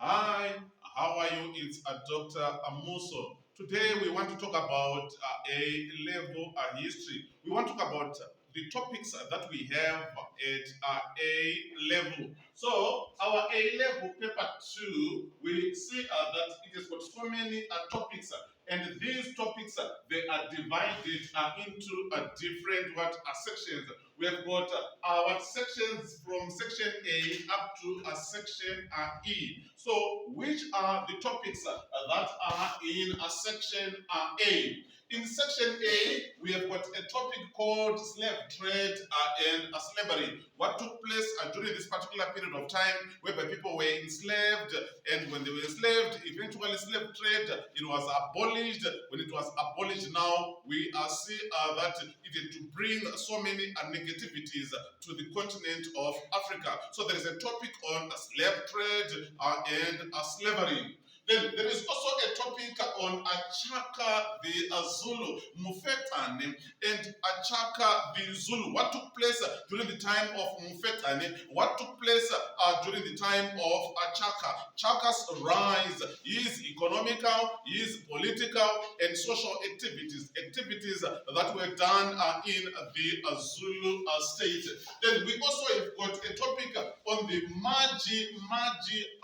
Hi, how are you? It's Dr. MUSO. Today we want to talk about A-level history. We want to talk about the topics that we have at A-level. So our A-level paper 2, we see that it has got so many topics, and these topics they are divided into different sections. We have got our sections from section A up to section E. So, which are the topics that are in section A? In section A, we have got a topic called slave trade and slavery. What took place during this particular period of time whereby people were enslaved, and when they were enslaved, eventually slave trade, it was abolished. When it was abolished, now we see that it had to bring so many negativities to the continent of Africa. So there is a topic on slave trade and slavery. Then there is also a topic on Achaka the Zulu, Mufetane, and Achaka the Zulu. What took place during the time of Mufetane? What took place during the time of Achaka? Chaka's rise is economical, is political, and social activities that were done in the Zulu state. Then we also have got a topic on the Maji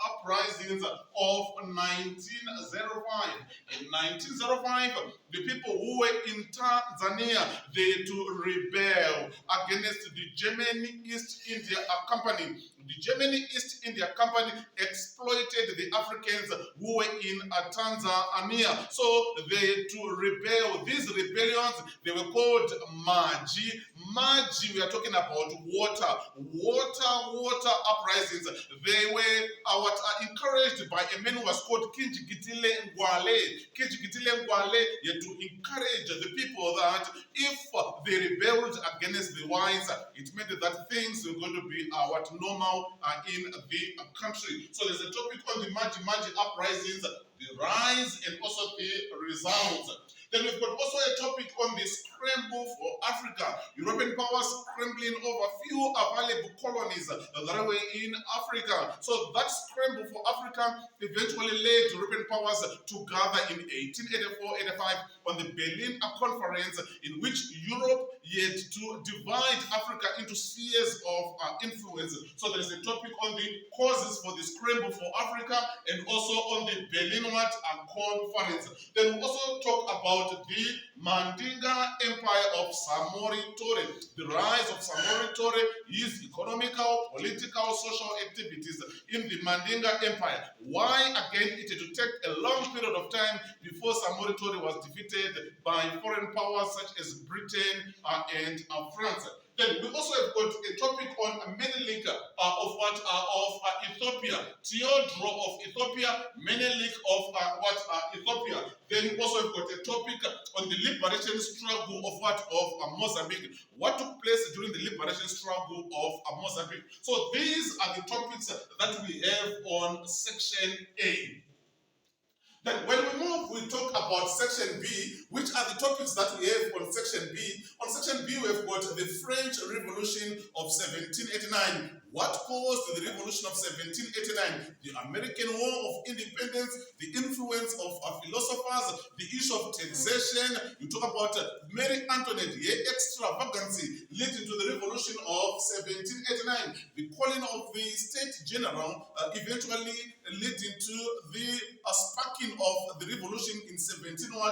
uprisings of 1905. In 1905, the people who were in Tanzania, they to rebel against the German East India Company. The German East India Company exploited the Africans who were in Tanzania. So they to rebel. These rebellions, they were called Maji. Maji, we are talking about water uprisings. They were encouraged by a man who was called Kinjikitile Ngwale. Kinjikitile Ngwale had to encourage the people that if they rebelled against the whites, it meant that things were going to be normal in the country. So there's a topic on the Maji uprisings, the rise and also the results. Then we've got also a topic on the scramble for Africa. European powers scrambling over few available colonies that were in Africa. So that scramble for Africa eventually led European powers to gather in 1884-85 on the Berlin Conference, in which Europe had to divide Africa into spheres of influence. So there is a topic on the causes for the scramble for Africa and also on the Berlin Conference. Then we also talk about the Mandinga Empire of Samori Tore. The rise of Samori Tore is economical, political, social activities in the Mandinga Empire. Why, again, it had to take a long period of time before Samori Tore was defeated by foreign powers such as Britain and France. Then we also have got a topic on Menelik of Ethiopia, Theodore of Ethiopia, Menelik of Ethiopia. Then we also have got a topic on the liberation struggle of Mozambique. What took place during the liberation struggle of Mozambique? So these are the topics that we have on section A. Then when we move, we talk about section B, which are the topics that we have on section B. On section B, we have got the French Revolution of 1789. What caused the Revolution of 1789? The American War of Independence, the influence of philosophers, the issue of taxation. You talk about Mary Antoinette, her extravagancy leading to the Revolution of 1789. The calling of the State General eventually leading to the sparking of the revolution in 1789.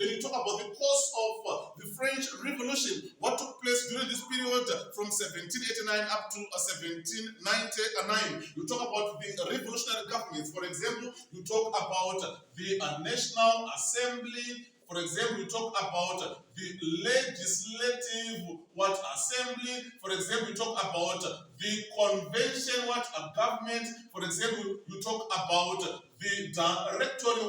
Then you talk about the cause of the French Revolution. What took place during this period from 1789 up to 1799. You talk about the revolutionary governments. For example, you talk about the National Assembly. For example, you talk about the legislative assembly. For example, you talk about the convention government. For example, you talk about the directory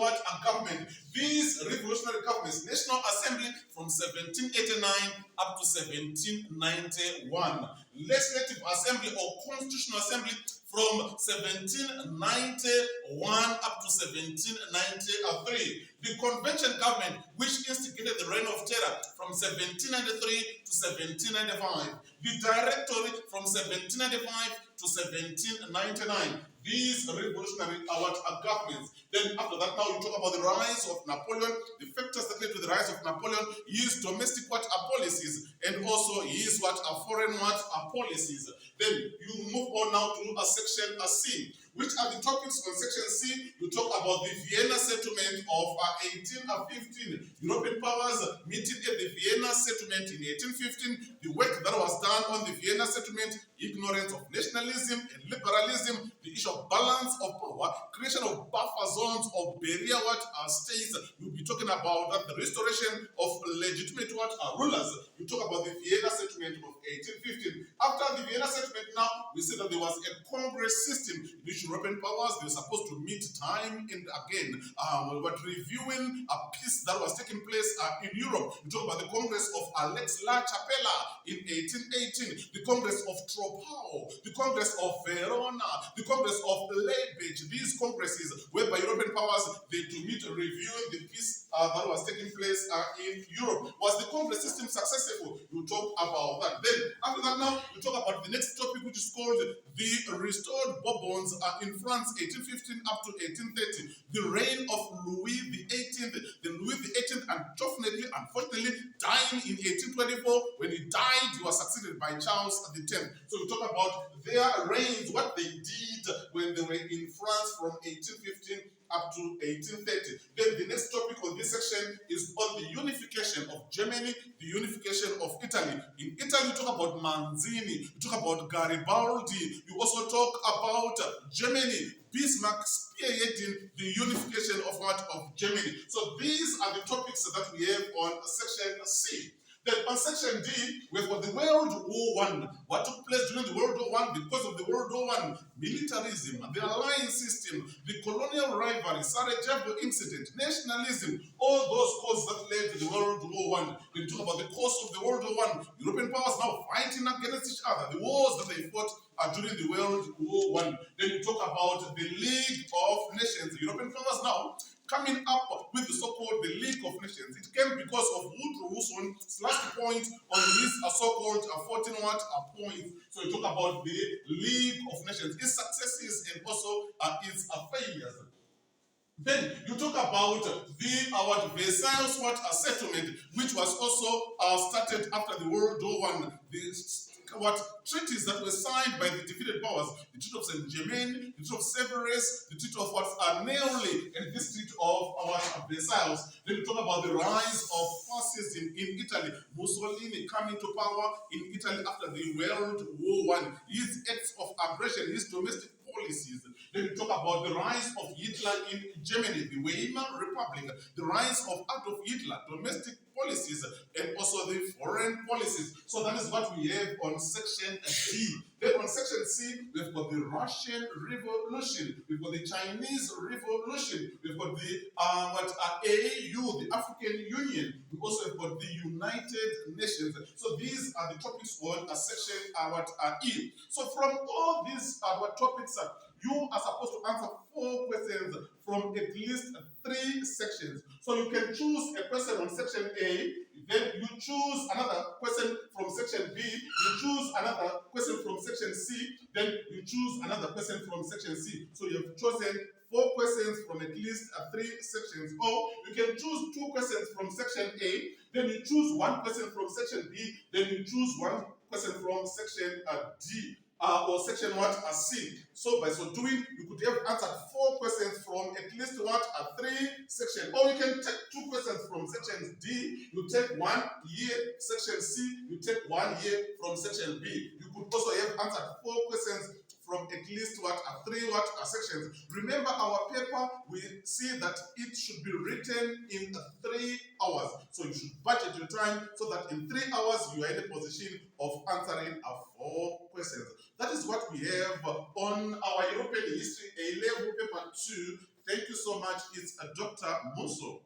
government. These revolutionary governments, National Assembly from 1789 up to 1791. Legislative Assembly or Constitutional Assembly from 1791 up to 1793. The convention government, which instigated the reign of terror from 1793 to 1795. The directory from 1795 to to 1799. These revolutionary governments. Then after that, now you talk about the rise of Napoleon. The factors that led to the rise of Napoleon, his domestic policies, and also his foreign policies. Then you move on now to section C. Which are the topics on section C? You talk about the Vienna settlement of 1815. European powers meeting at the Vienna settlement in 1815. The work that was done on the Vienna settlement, ignorance of nationalism and liberalism, the issue of balance of power, creation of buffer zones of barrier states. You'll be talking about that, the restoration of legitimate rulers. You talk about the Vienna settlement of 1815. After the Vienna settlement, now we see that there was a congress system in which European powers, they were supposed to meet time and again. We were reviewing a peace that was taking place in Europe. We talk about the Congress of Alex La Chapella in 1818, the Congress of Tropao, the Congress of Verona, the Congress of Leipzig. These congresses, whereby European powers, they to meet reviewing the peace that was taking place in Europe. Was the congress system successful? You talk about that. Then after that, now you talk about the next topic, which is called the restored Bourbons in France, 1815 up to 1830. The reign of Louis XVIII. Then Louis XVIII, unfortunately, dying in 1824. When he died, he was succeeded by Charles X. So we talk about their reigns, what they did when they were in France from 1815 up to 1830. Then the next topic on this section is on the unification of Germany, the unification of Italy. In Italy, you talk about Manzini, you talk about Garibaldi, you also talk about Germany, Bismarck spearheading the unification of Germany. So these are the topics that we have on section C. Then on section D, we've got the World War I. What took place during the World War I? Because of the World War I, militarism, the alliance system, the colonial rivalry, Sarajevo incident, nationalism, all those causes that led to the World War I. When we talk about the cause of the World War I, European powers now fighting against each other, the wars that they fought during the World War I. Then you talk about the League of Nations. The European powers now coming up with the so-called the League of Nations. It came because of Woodrow Wilson's last point on his so-called 14 points. So you talk about the League of Nations, its successes and also its failures. Then you talk about the Versailles settlement, which was also started after the World War I. Treaties that were signed by the defeated powers, the Treaty of Saint Germain, the Treaty of Severus, the Treaty of Neuilly, and this Treaty of Versailles. Then we talk about the rise of fascism in Italy. Mussolini coming to power in Italy after the World War I. His acts of aggression, his domestic policies. Then we talk about the rise of Hitler in Germany, the Weimar Republic, the rise of Adolf Hitler, domestic policies, and also the foreign policies. So that is what we have on section D. Then on section C, we've got the Russian Revolution, we've got the Chinese Revolution, we've got the AU, the African Union, we also have got the United Nations. So these are the topics on section E. So from all these topics, you are supposed to answer 4 questions from at least 3 sections. So you can choose a question on section A, then you choose another question from section B, you choose another question from section C, then you choose another question from section C. So you have chosen 4 questions from at least 3 sections. Or you can choose 2 questions from section A, then you choose 1 question from section B, then you choose 1 question from section D. Or section C. So by so doing, you could have answered 4 questions from at least 3 sections. Or you can take 2 questions from section D, you take 1 here, section C, you take 1 here from section B. You could also have answered 4 questions from at least 3 sections. Remember our paper, we see that it should be written in 3 hours. So you should budget your time so that in 3 hours you are in a position of answering 4 questions. That is what we have on our European History A-Level paper 2. Thank you so much. It's Dr. MUSO.